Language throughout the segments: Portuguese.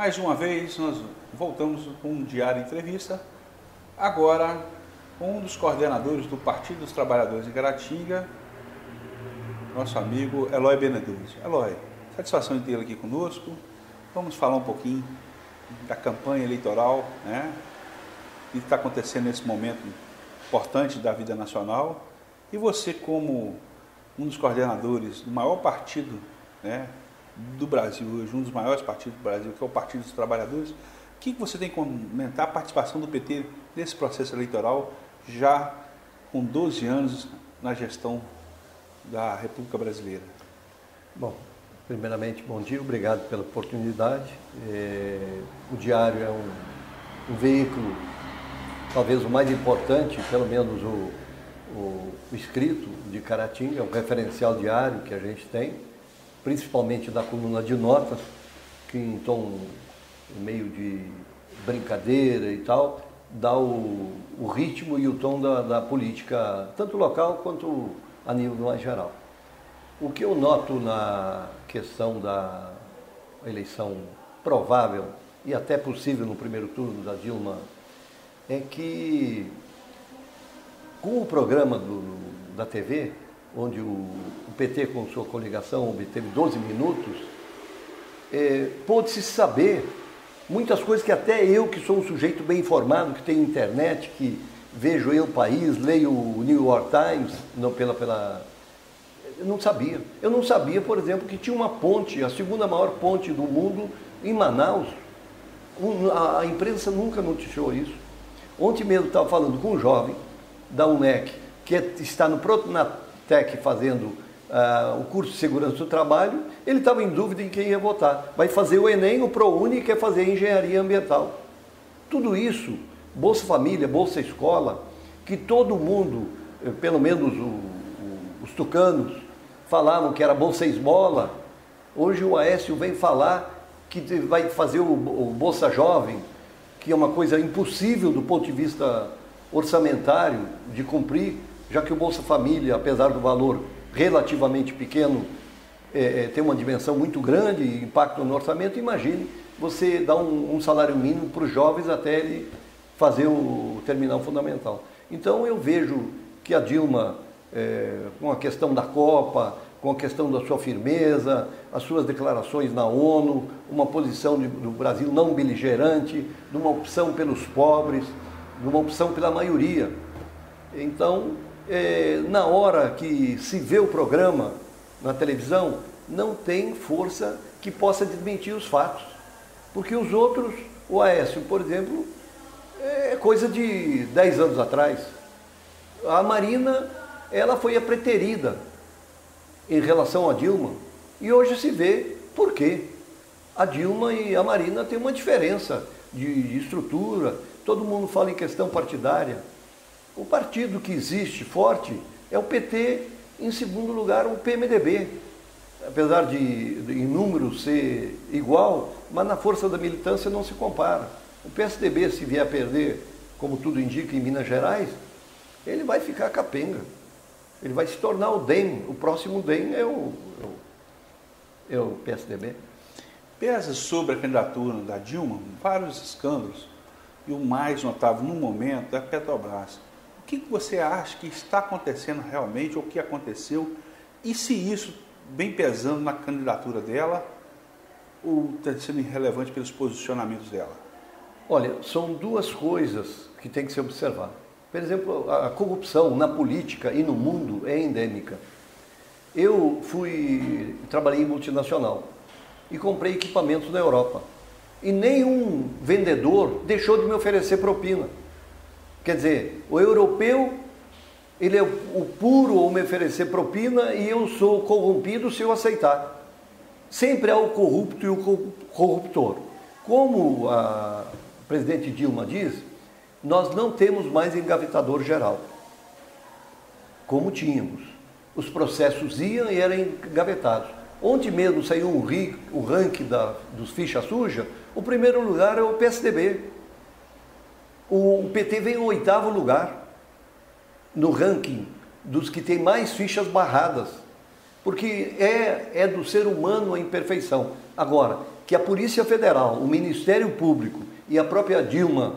Mais uma vez, nós voltamos com um Diário Entrevista, agora com um dos coordenadores do Partido dos Trabalhadores em Caratinga, nosso amigo Eloy Benedetti. Eloy, satisfação em tê-lo aqui conosco. Vamos falar um pouquinho da campanha eleitoral, né, que está acontecendo nesse momento importante da vida nacional. E você, como um dos coordenadores do maior partido, né, do Brasil hoje, um dos maiores partidos do Brasil, que é o Partido dos Trabalhadores, o que você tem que comentar a participação do PT nesse processo eleitoral, já com 12 anos na gestão da República Brasileira? Bom, primeiramente, bom dia, obrigado pela oportunidade. O Diário é um veículo, talvez o mais importante, pelo menos o escrito de Caratinga, é um referencial diário que a gente tem, principalmente da coluna de notas, que em tom meio de brincadeira e tal, dá o ritmo e o tom da política, tanto local quanto a nível mais geral. O que eu noto na questão da eleição provável e até possível no primeiro turno da Dilma é que, com o programa da TV, onde o PT, com sua coligação, obteve 12 minutos, pôde-se saber muitas coisas que até eu, que sou um sujeito bem informado, que tenho internet, que vejo o País, leio o New York Times, eu não sabia. Eu não sabia, por exemplo, que tinha uma ponte, a segunda maior ponte do mundo, em Manaus. A imprensa nunca noticiou isso. Ontem mesmo estava falando com um jovem da UNEC, que está no Pronatec fazendo o curso de segurança do trabalho. Ele estava em dúvida em quem ia votar. Vai fazer o Enem, o ProUni, quer fazer engenharia ambiental. Tudo isso, Bolsa Família, Bolsa Escola, que todo mundo, pelo menos os tucanos, falavam que era Bolsa Esmola. Hoje o Aécio vem falar que vai fazer o Bolsa Jovem, que é uma coisa impossível do ponto de vista orçamentário de cumprir, já que o Bolsa Família, apesar do valor relativamente pequeno, tem uma dimensão muito grande e impacto no orçamento. Imagine você dar um salário mínimo para os jovens até ele fazer o terminal fundamental. Então eu vejo que a Dilma, com a questão da Copa, com a questão da sua firmeza, as suas declarações na ONU, uma posição do Brasil não beligerante, de uma opção pelos pobres, de uma opção pela maioria. Então, na hora que se vê o programa na televisão, não tem força que possa desmentir os fatos. Porque os outros, o Aécio, por exemplo, é coisa de 10 anos atrás. A Marina, ela foi a preterida em relação a Dilma, e hoje se vê por quê. A Dilma e a Marina têm uma diferença de estrutura, todo mundo fala em questão partidária. O partido que existe forte é o PT, em segundo lugar o PMDB, apesar de em número ser igual, mas na força da militância não se compara. O PSDB, se vier a perder, como tudo indica, em Minas Gerais, ele vai ficar capenga. Ele vai se tornar o DEM, o próximo DEM é o PSDB. Pesa sobre a candidatura da Dilma vários escândalos, e o mais notável no momento é a Petrobras. O que você acha que está acontecendo realmente, ou o que aconteceu, e se isso vem pesando na candidatura dela, ou está sendo irrelevante pelos posicionamentos dela? Olha, são duas coisas que tem que ser observadas. Por exemplo, a corrupção na política e no mundo é endêmica. Eu trabalhei em multinacional e comprei equipamentos na Europa. E nenhum vendedor deixou de me oferecer propina. Quer dizer, o europeu, ele é o puro ao me oferecer propina, e eu sou corrompido se eu aceitar. Sempre há o corrupto e o corruptor. Como a presidente Dilma diz, nós não temos mais engavetador geral, como tínhamos. Os processos iam e eram engavetados. Ontem mesmo saiu o ranking dos fichas sujas, o primeiro lugar é o PSDB. O PT vem em 8º lugar no ranking dos que tem mais fichas barradas, porque é do ser humano a imperfeição. Agora, que a Polícia Federal, o Ministério Público e a própria Dilma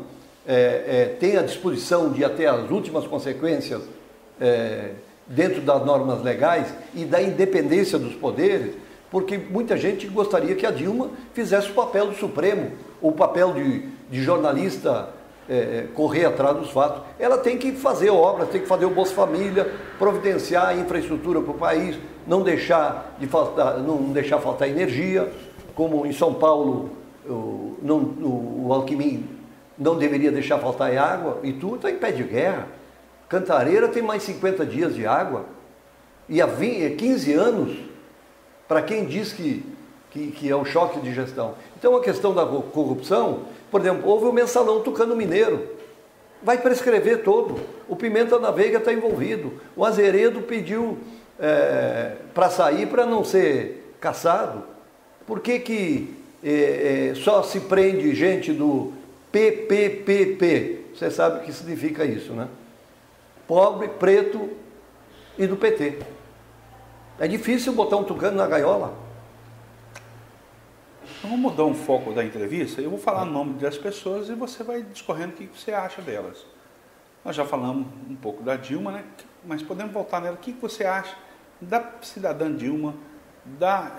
têm à disposição de até as últimas consequências dentro das normas legais e da independência dos poderes, porque muita gente gostaria que a Dilma fizesse o papel do Supremo, o papel de jornalista correr atrás dos fatos. Ela tem que fazer obras, tem que fazer o Bolsa Família, providenciar a infraestrutura para o país, não deixar faltar energia, como em São Paulo o Alckmin não deveria deixar faltar água, e tudo está em pé de guerra. Cantareira tem mais 50 dias de água, e há 15 anos, para quem diz que é o choque de gestão. Então a questão da corrupção, por exemplo, houve o mensalão Tucano Mineiro, vai prescrever todo. O Pimenta da Veiga está envolvido, o Azeredo pediu para sair para não ser caçado. Por que só se prende gente do PPPP? Você sabe o que significa isso, né? Pobre, preto e do PT. É difícil botar um tucano na gaiola. Então, vamos mudar um foco da entrevista. Eu vou falar o nome das pessoas e você vai discorrendo o que você acha delas. Nós já falamos um pouco da Dilma, né? Mas podemos voltar nela. O que você acha da cidadã Dilma, da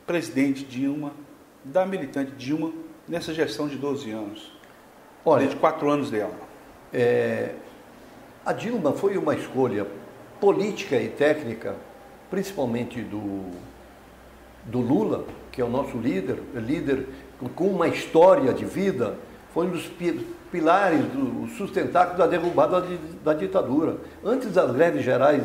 presidente Dilma, da militante Dilma, nessa gestão de 12 anos? Olha, desde 4 anos dela. A Dilma foi uma escolha política e técnica, principalmente do Lula, que é o nosso líder com uma história de vida, foi um dos pilares sustentáculos da derrubada da ditadura. Antes das greves gerais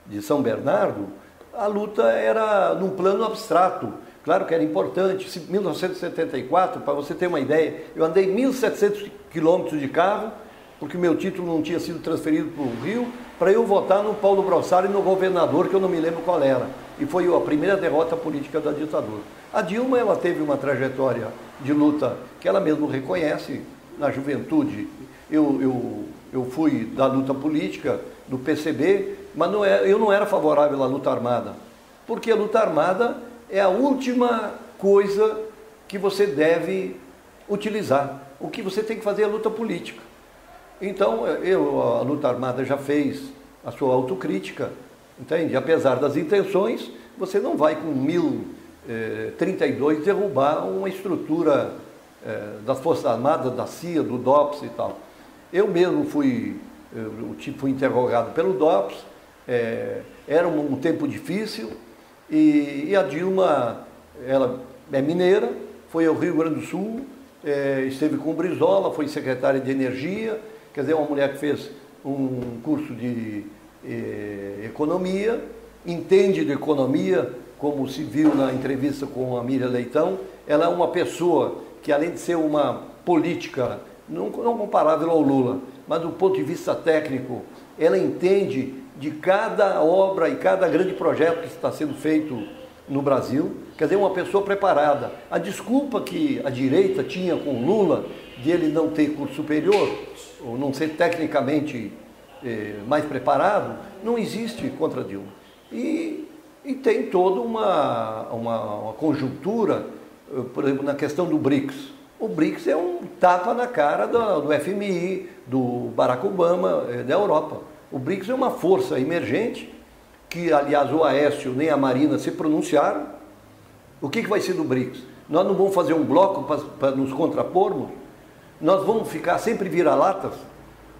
de São Bernardo, a luta era num plano abstrato. Claro que era importante. Em 1974, para você ter uma ideia, eu andei 1.700 quilômetros de carro, porque meu título não tinha sido transferido para o Rio, para eu votar no Paulo Brossard e no governador, que eu não me lembro qual era. E foi a primeira derrota política da ditadura. A Dilma, ela teve uma trajetória de luta que ela mesmo reconhece na juventude. Eu fui da luta política, do PCB, mas eu não era favorável à luta armada. Porque a luta armada é a última coisa que você deve utilizar. O que você tem que fazer é a luta política. Então, a luta armada já fez a sua autocrítica, entende? Apesar das intenções, você não vai com 1032 derrubar uma estrutura das Forças Armadas, da CIA, do DOPS e tal. Eu mesmo fui interrogado pelo DOPS, era um tempo difícil, e a Dilma, ela é mineira, foi ao Rio Grande do Sul, esteve com o Brizola, foi secretária de Energia, quer dizer, uma mulher que fez um curso de economia, entende de economia, como se viu na entrevista com a Miriam Leitão. Ela é uma pessoa que, além de ser uma política não comparável ao Lula, mas do ponto de vista técnico, ela entende de cada obra e cada grande projeto que está sendo feito no Brasil. Quer dizer, uma pessoa preparada. A desculpa que a direita tinha com o Lula de ele não ter curso superior, ou não ser tecnicamente mais preparado, não existe contra Dilma. E tem toda uma conjuntura, por exemplo, na questão do BRICS. O BRICS é um tapa na cara do FMI, do Barack Obama, da Europa. O BRICS é uma força emergente, que, aliás, o Aécio nem a Marina se pronunciaram. O que vai ser do BRICS? Nós não vamos fazer um bloco para nos contrapormos? Nós vamos ficar sempre vira-latas?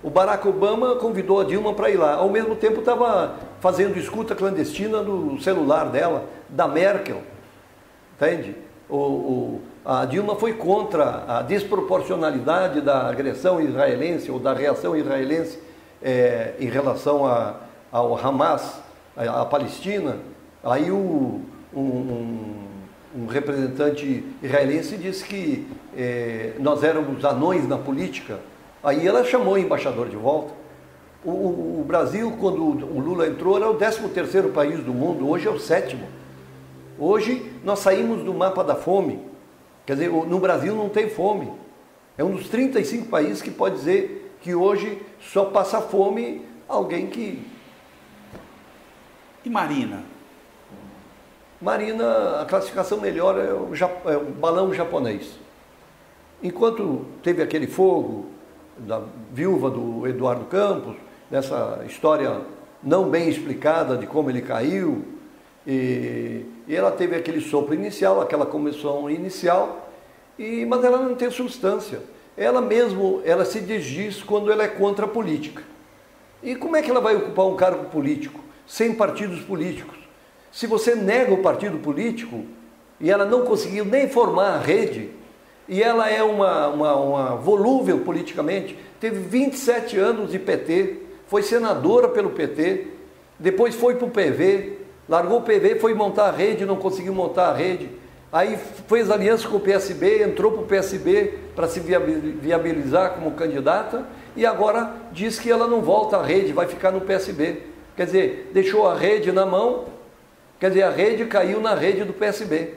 O Barack Obama convidou a Dilma para ir lá. Ao mesmo tempo estava fazendo escuta clandestina no celular dela, da Merkel. Entende? A Dilma foi contra a desproporcionalidade da agressão israelense ou da reação israelense em relação ao Hamas, a Palestina. Aí um representante israelense disse que nós éramos anões na política. Aí ela chamou o embaixador de volta. O Brasil, quando o Lula entrou, era o 13º país do mundo, hoje é o 7º. Hoje nós saímos do mapa da fome. Quer dizer, no Brasil não tem fome. É um dos 35 países que pode dizer que hoje só passa fome alguém que... E Marina? Marina, a classificação melhor é o balão japonês. Enquanto teve aquele fogo da viúva do Eduardo Campos, dessa história não bem explicada de como ele caiu, e ela teve aquele sopro inicial, aquela combustão inicial, mas ela não tem substância. Ela mesmo, ela se desdiz quando ela é contra a política. E como é que ela vai ocupar um cargo político, sem partidos políticos? Se você nega o partido político, e ela não conseguiu nem formar a rede, e ela é uma volúvel politicamente, teve 27 anos de PT, foi senadora pelo PT, depois foi para o PV, largou o PV, foi montar a rede, não conseguiu montar a rede, aí fez aliança com o PSB, entrou para o PSB para se viabilizar como candidata, e agora diz que ela não volta à rede, vai ficar no PSB. Quer dizer, deixou a rede na mão, quer dizer, a rede caiu na rede do PSB.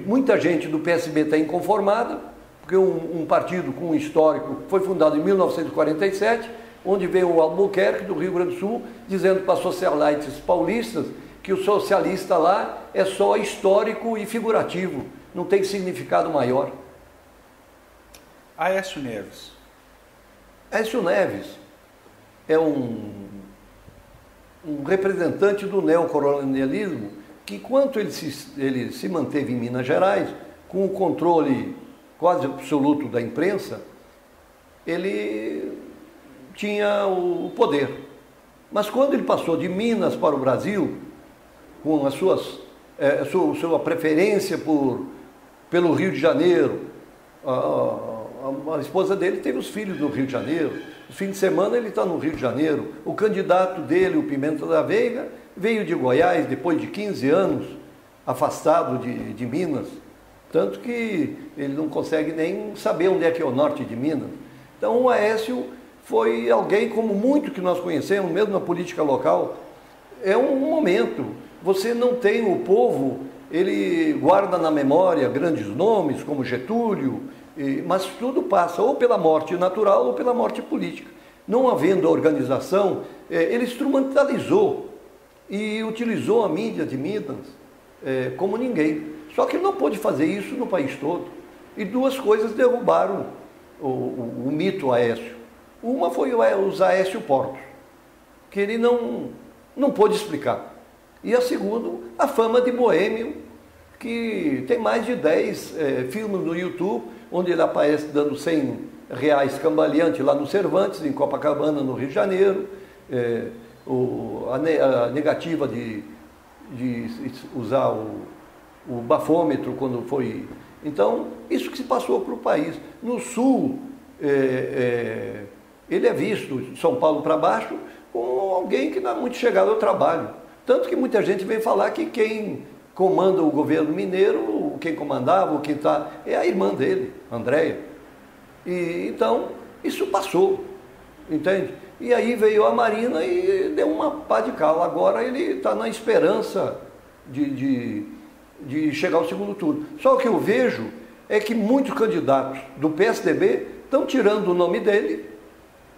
Muita gente do PSB está inconformada, porque um partido com um histórico foi fundado em 1947, onde veio o Albuquerque, do Rio Grande do Sul, dizendo para socialites paulistas que o socialista lá é só histórico e figurativo, não tem significado maior. Aécio Neves. Aécio Neves é um representante do neocolonialismo que, enquanto ele se manteve em Minas Gerais, com o controle quase absoluto da imprensa, ele tinha o poder. Mas quando ele passou de Minas para o Brasil, com a sua preferência pelo Rio de Janeiro, a esposa dele teve os filhos no Rio de Janeiro, no fim de semana ele está no Rio de Janeiro, o candidato dele, o Pimenta da Veiga, veio de Goiás depois de 15 anos, afastado de Minas, tanto que ele não consegue nem saber onde é que é o norte de Minas. Então o Aécio foi alguém, como muito que nós conhecemos, mesmo na política local, é um momento, você não tem o povo, ele guarda na memória grandes nomes como Getúlio, mas tudo passa ou pela morte natural ou pela morte política. Não havendo organização, ele instrumentalizou e utilizou a mídia de Minas como ninguém. Só que ele não pôde fazer isso no país todo. E duas coisas derrubaram o mito Aécio. Uma foi os Aécio Portos, que ele não pôde explicar. E a segunda, a fama de boêmio, que tem mais de 10 filmes no YouTube, onde ele aparece dando R$100 cambaleante lá no Cervantes, em Copacabana, no Rio de Janeiro, a negativa de usar o bafômetro quando foi... Então, isso que se passou para o país. No Sul, ele é visto, de São Paulo para baixo, como alguém que não é muito chegado ao trabalho. Tanto que muita gente vem falar que quem comanda o governo mineiro, quem comandava, quem está, é a irmã dele, Andréia. E então, isso passou, entende? E aí veio a Marina e deu uma pá de cal. Agora ele está na esperança de chegar ao segundo turno. Só o que eu vejo é que muitos candidatos do PSDB estão tirando o nome dele,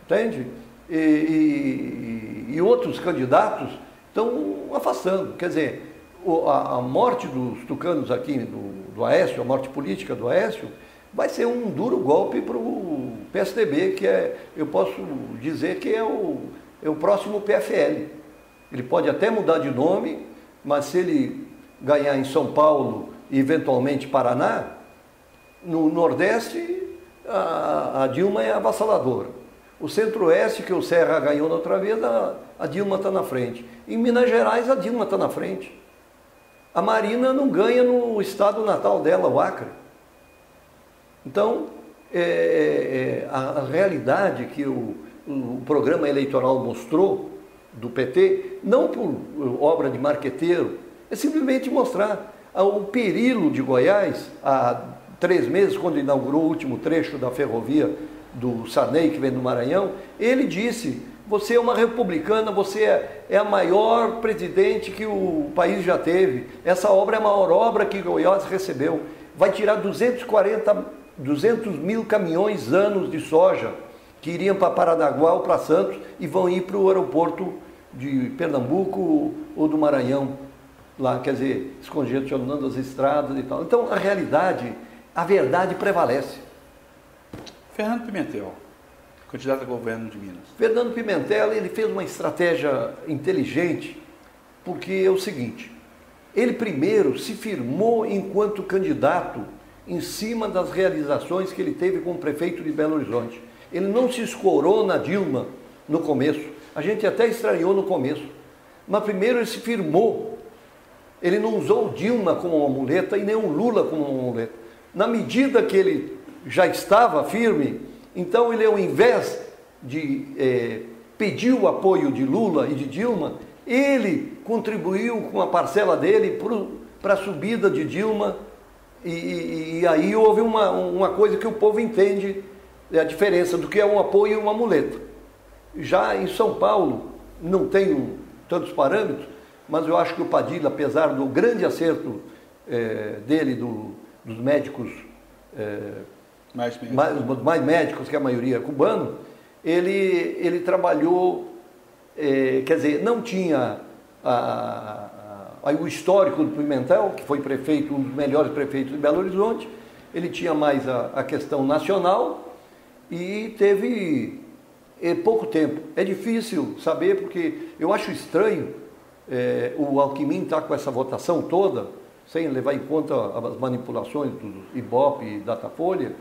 entende? E outros candidatos estão afastando. Quer dizer, a morte dos tucanos aqui, do Aécio, a morte política do Aécio, vai ser um duro golpe para o PSDB, que eu posso dizer que é o próximo PFL. Ele pode até mudar de nome, mas se ele ganhar em São Paulo e eventualmente Paraná, no Nordeste a Dilma é avassaladora. O Centro-Oeste, que o Serra ganhou na outra vez, a Dilma está na frente. Em Minas Gerais, a Dilma está na frente. A Marina não ganha no estado natal dela, o Acre. Então, a realidade que o programa eleitoral mostrou do PT, não por obra de marqueteiro, é simplesmente mostrar o Perilo de Goiás, há 3 meses, quando inaugurou o último trecho da ferrovia do Sarney, que vem do Maranhão, ele disse: você é uma republicana, você é a maior presidente que o país já teve. Essa obra é a maior obra que Goiás recebeu. Vai tirar 200 mil caminhões anos de soja que iriam para Paranaguá ou para Santos e vão ir para o aeroporto de Pernambuco ou do Maranhão. lá, quer dizer, descongestionando as estradas e tal. Então, a verdade prevalece. Fernando Pimentel, candidato a governo de Minas. Fernando Pimentel, ele fez uma estratégia inteligente, porque é o seguinte, ele primeiro se firmou enquanto candidato em cima das realizações que ele teve como prefeito de Belo Horizonte. Ele não se escorou na Dilma no começo, a gente até estranhou no começo, mas primeiro ele se firmou, ele não usou Dilma como uma muleta e nem o Lula como uma muleta. Na medida que ele já estava firme, então ele, ao invés de pedir o apoio de Lula e de Dilma, ele contribuiu com a parcela dele para a subida de Dilma, e aí houve uma coisa que o povo entende, a diferença do que é um apoio e uma muleta. Já em São Paulo, não tenho tantos parâmetros, mas eu acho que o Padilha, apesar do grande acerto dele, dos médicos, mais médicos, que a maioria é cubano, ele trabalhou, quer dizer, não tinha o histórico do Pimentel, que foi prefeito, um dos melhores prefeitos de Belo Horizonte, ele tinha mais a questão nacional e teve pouco tempo. É difícil saber, porque eu acho estranho o Alckmin estar com essa votação toda, sem levar em conta as manipulações do Ibope e Datafolha,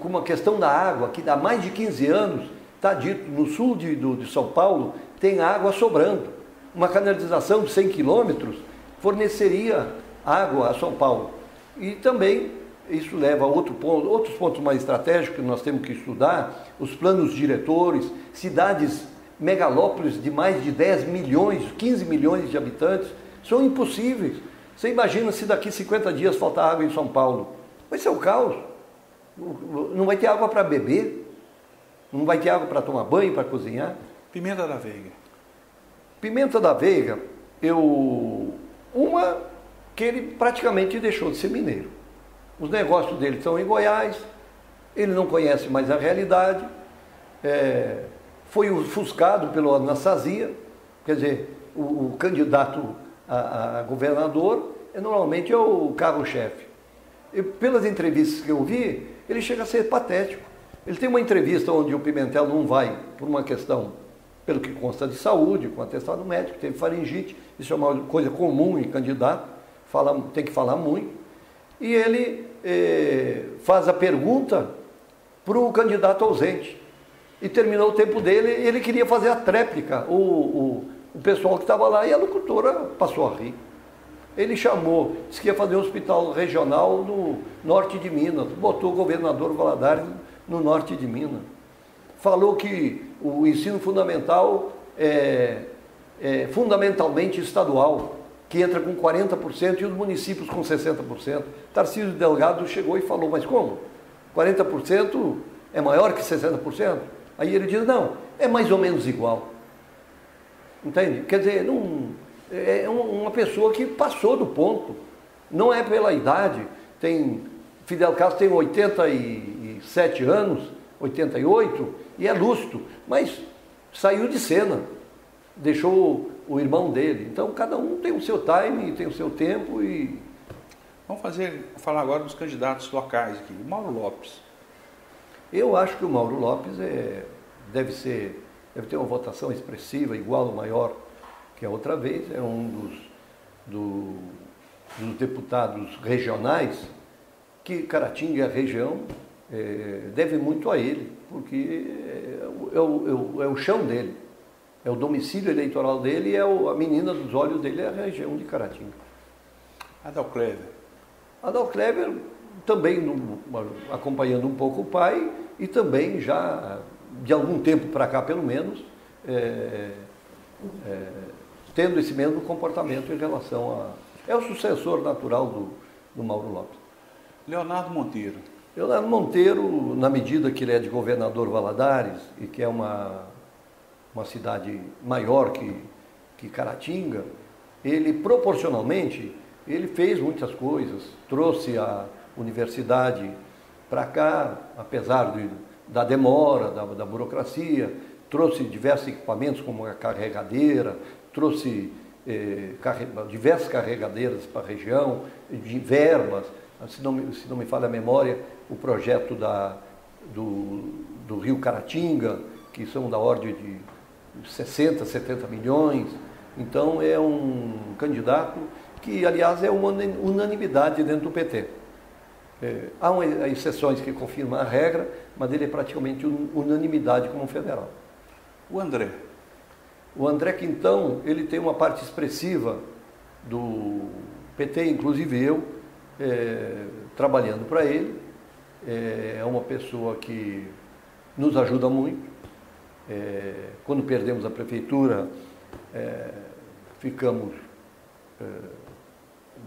com uma questão da água, que há mais de 15 anos, está dito, no sul de São Paulo, tem água sobrando. Uma canalização de 100 quilômetros forneceria água a São Paulo. E também isso leva a outros pontos mais estratégicos que nós temos que estudar, os planos diretores, cidades megalópolis de mais de 10 milhões, 15 milhões de habitantes, são impossíveis. Você imagina se daqui 50 dias faltar água em São Paulo? Vai ser o caos. Não vai ter água para beber, não vai ter água para tomar banho, para cozinhar. Pimenta da Veiga. Pimenta da Veiga, uma que ele praticamente deixou de ser mineiro. Os negócios dele estão em Goiás, ele não conhece mais a realidade, foi ofuscado pelo Anastasia, quer dizer, o candidato a governador normalmente é o carro-chefe. E pelas entrevistas que eu vi, ele chega a ser patético. Ele tem uma entrevista onde o Pimentel não vai por uma questão, pelo que consta, de saúde, com atestado médico, teve faringite, isso é uma coisa comum em candidato, tem que falar muito, e ele faz a pergunta para o candidato ausente. E terminou o tempo dele, ele queria fazer a tréplica, o pessoal que estava lá, e a locutora passou a rir. Ele chamou, disse que ia fazer um hospital regional no norte de Minas, botou o governador Valadares no norte de Minas. Falou que o ensino fundamental é fundamentalmente estadual, que entra com 40% e os municípios com 60%. Tarcísio Delgado chegou e falou, mas como? 40% é maior que 60%? Aí ele diz, não, é mais ou menos igual. Entende? Quer dizer, é uma pessoa que passou do ponto. Não é pela idade. Fidel Castro tem 87 anos, 88, e é lúcido, mas saiu de cena, deixou o irmão dele. Então, cada um tem o seu time, tem o seu tempo e... Vamos falar agora dos candidatos locais aqui. O Mauro Lopes. Eu acho que o Mauro Lopes deve ter uma votação expressiva, igual ou maior que a outra vez. É um dos deputados regionais que Caratinga, a região, deve muito a ele, porque é o chão dele, é o domicílio eleitoral dele, a menina dos olhos dele é a região de Caratinga. Adal Kleber também acompanhando um pouco o pai e também já de algum tempo para cá pelo menos tendo esse mesmo comportamento em relação é o sucessor natural do Mauro Lopes. Leonardo Monteiro, na medida que ele é de Governador Valadares e que é uma cidade maior que Caratinga, ele proporcionalmente, ele fez muitas coisas, trouxe a universidade para cá, apesar da demora, da burocracia, trouxe diversos equipamentos como a carregadeira, trouxe diversas carregadeiras para a região, de verbas, se não me falha a memória, o projeto do Rio Caratinga, que são da ordem de 60, 70 milhões. Então é um candidato que, aliás, é uma unanimidade dentro do PT. Há exceções que confirmam a regra, mas ele é praticamente unanimidade como federal. O André? O André Quintão, ele tem uma parte expressiva do PT, inclusive eu, trabalhando para ele. É uma pessoa que nos ajuda muito. Quando perdemos a prefeitura, ficamos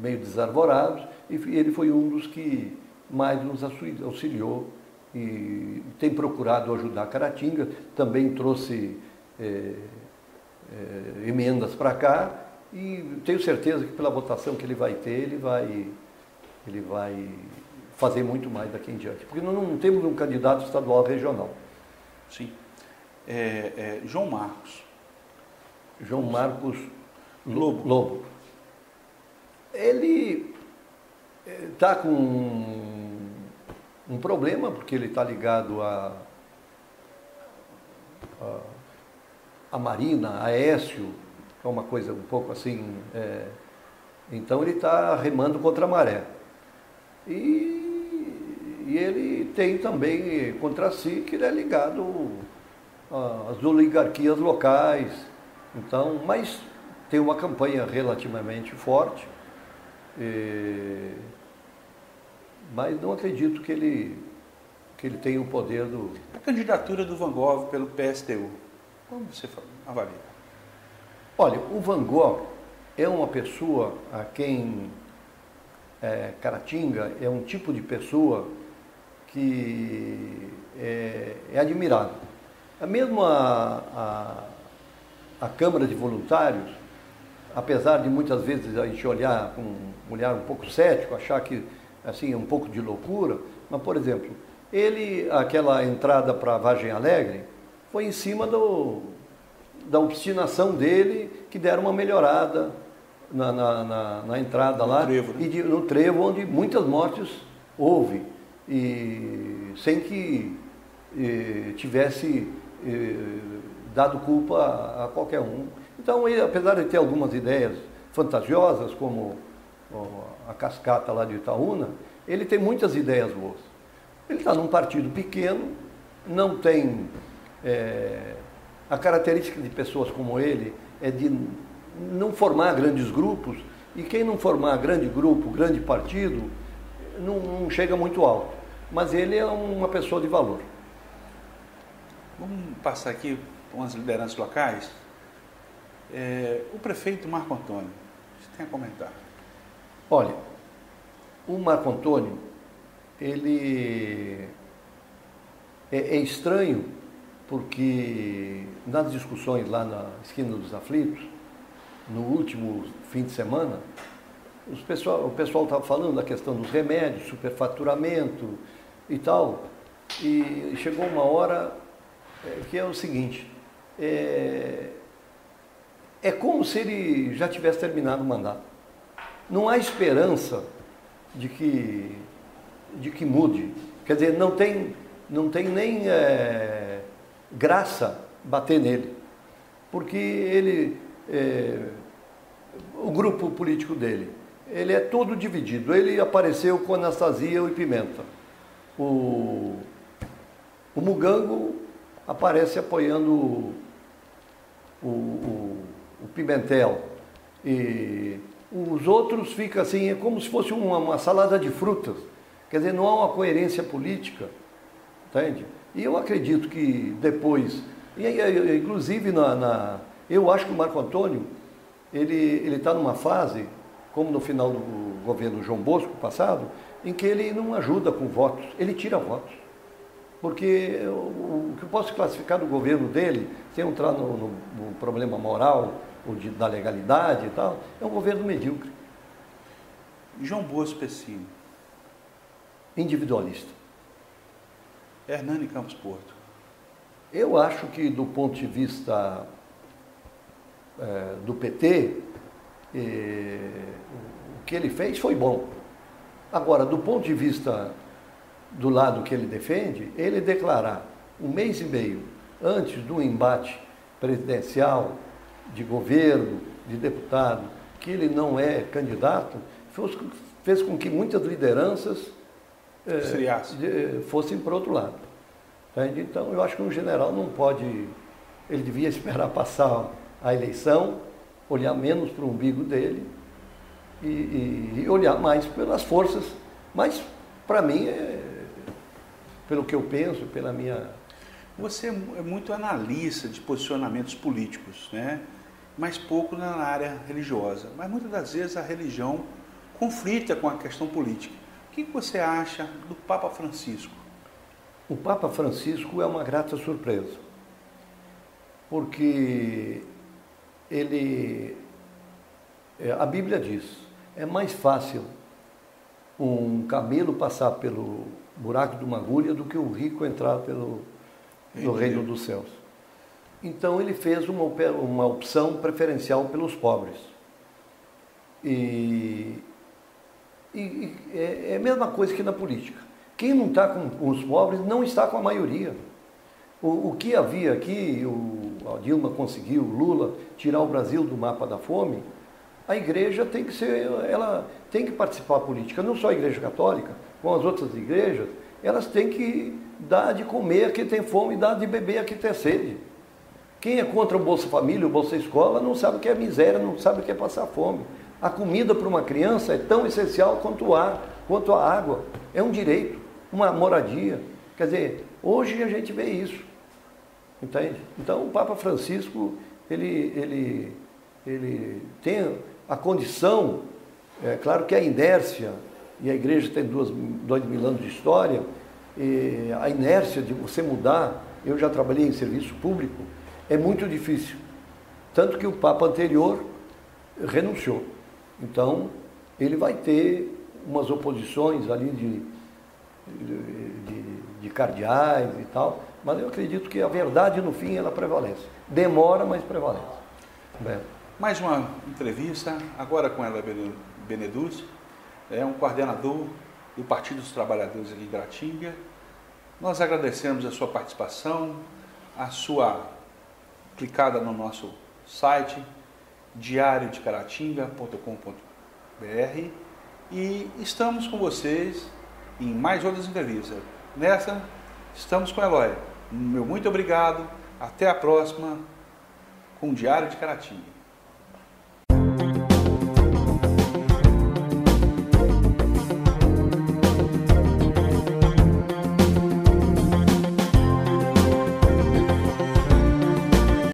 meio desarvorados, e ele foi um dos que mais nos auxiliou e tem procurado ajudar Caratinga. Também trouxe emendas para cá, e tenho certeza que pela votação que ele vai ter, ele vai fazer muito mais daqui em diante, porque nós não temos um candidato estadual regional. Sim. João Marcos. João Marcos Lobo. Ele está com um problema, porque ele está ligado a Marina, a Aécio, é uma coisa um pouco assim. Então ele está remando contra a maré. E ele tem também contra si que ele é ligado às oligarquias locais. Então, mas tem uma campanha relativamente forte. Mas não acredito que ele tenha o poder do... A candidatura do Van Gogh pelo PSTU, como você avalia? Olha, o Van Gogh é uma pessoa a quem Caratinga é um tipo de pessoa que é admirável. Mesmo a Câmara de Voluntários, apesar de muitas vezes a gente olhar com um olhar um pouco cético, achar que assim, é um pouco de loucura, mas, por exemplo, aquela entrada para Vargem Alegre foi em cima da obstinação dele, que deram uma melhorada na entrada lá, trevo, né? E no trevo, onde muitas mortes houve, e sem que tivesse dado culpa a qualquer um. Então, ele, apesar de ter algumas ideias fantasiosas, como a cascata lá de Itaúna, ele tem muitas ideias boas. Ele está num partido pequeno, não tem... a característica de pessoas como ele é de não formar grandes grupos, e quem não formar grande grupo, grande partido, não chega muito alto. Mas ele é uma pessoa de valor. Vamos passar aqui umas lideranças locais. O prefeito Marco Antônio, você tem a comentar? Olha, o Marco Antônio, ele é estranho, porque nas discussões lá na Esquina dos Aflitos, no último fim de semana, o pessoal estava falando da questão dos remédios, superfaturamento e tal, e chegou uma hora que é o seguinte, é como se ele já tivesse terminado o mandato. Não há esperança de que mude. Quer dizer, não tem nem graça bater nele, porque o grupo político dele, ele é todo dividido. Ele apareceu com Anastasia e Pimenta. O Mugango aparece apoiando o Pimentel. E os outros ficam assim, é como se fosse uma salada de frutas. Quer dizer, não há uma coerência política, entende? E eu acredito que depois, inclusive eu acho que o Marco Antônio, ele está numa fase, como no final do governo João Bosco passado, em que ele não ajuda com votos, ele tira votos. Porque o que eu posso classificar do governo dele, sem entrar no problema moral, ou da legalidade e tal, é um governo medíocre. João Bosco Pecino. Individualista. Hernani Campos Porto. Eu acho que, do ponto de vista do PT, o que ele fez foi bom. Agora, do ponto de vista do lado que ele defende, ele declarar 1 mês e meio antes do embate presidencial, de governo, de deputado, que ele não é candidato, fez com que muitas lideranças fossem para o outro lado. Entende? Então, eu acho que um general não pode, ele devia esperar passar a eleição, olhar menos para o umbigo dele e olhar mais pelas forças. Mas, para mim, pelo que eu penso, pela minha... Você é muito analista de posicionamentos políticos, né? Mas pouco na área religiosa. Mas muitas das vezes a religião conflita com a questão política. O que você acha do Papa Francisco? O Papa Francisco é uma grata surpresa, porque a Bíblia diz, é mais fácil um camelo passar pelo buraco de uma agulha do que o rico entrar no reino dos céus. Então ele fez uma opção preferencial pelos pobres. E é a mesma coisa que na política. Quem não está com os pobres não está com a maioria. O que havia aqui, a Dilma conseguiu, o Lula, tirar o Brasil do mapa da fome, a igreja tem que participar da política, não só a igreja católica, como as outras igrejas, elas têm que dar de comer a quem tem fome e dar de beber a quem tem sede. Quem é contra o Bolsa Família, o Bolsa Escola, não sabe o que é miséria, não sabe o que é passar fome. A comida para uma criança é tão essencial quanto o ar, quanto a água. É um direito, uma moradia. Quer dizer, hoje a gente vê isso. Entende? Então, o Papa Francisco, ele tem a condição, é claro que a inércia, e a igreja tem 2.000 anos de história, e a inércia de você mudar, eu já trabalhei em serviço público, é muito difícil. Tanto que o Papa anterior renunciou. Então, ele vai ter umas oposições ali de cardeais e tal, mas eu acredito que a verdade, no fim, ela prevalece. Demora, mas prevalece. Bem. Mais uma entrevista, agora com ela Benedutti, um coordenador do Partido dos Trabalhadores aqui em Gratinga. Nós agradecemos a sua participação, a sua clicada no nosso site, diariodecaratinga.com.br, e estamos com vocês em mais outras entrevistas. Nessa, estamos com a Eloy. Meu muito obrigado, até a próxima com o Diário de Caratinga.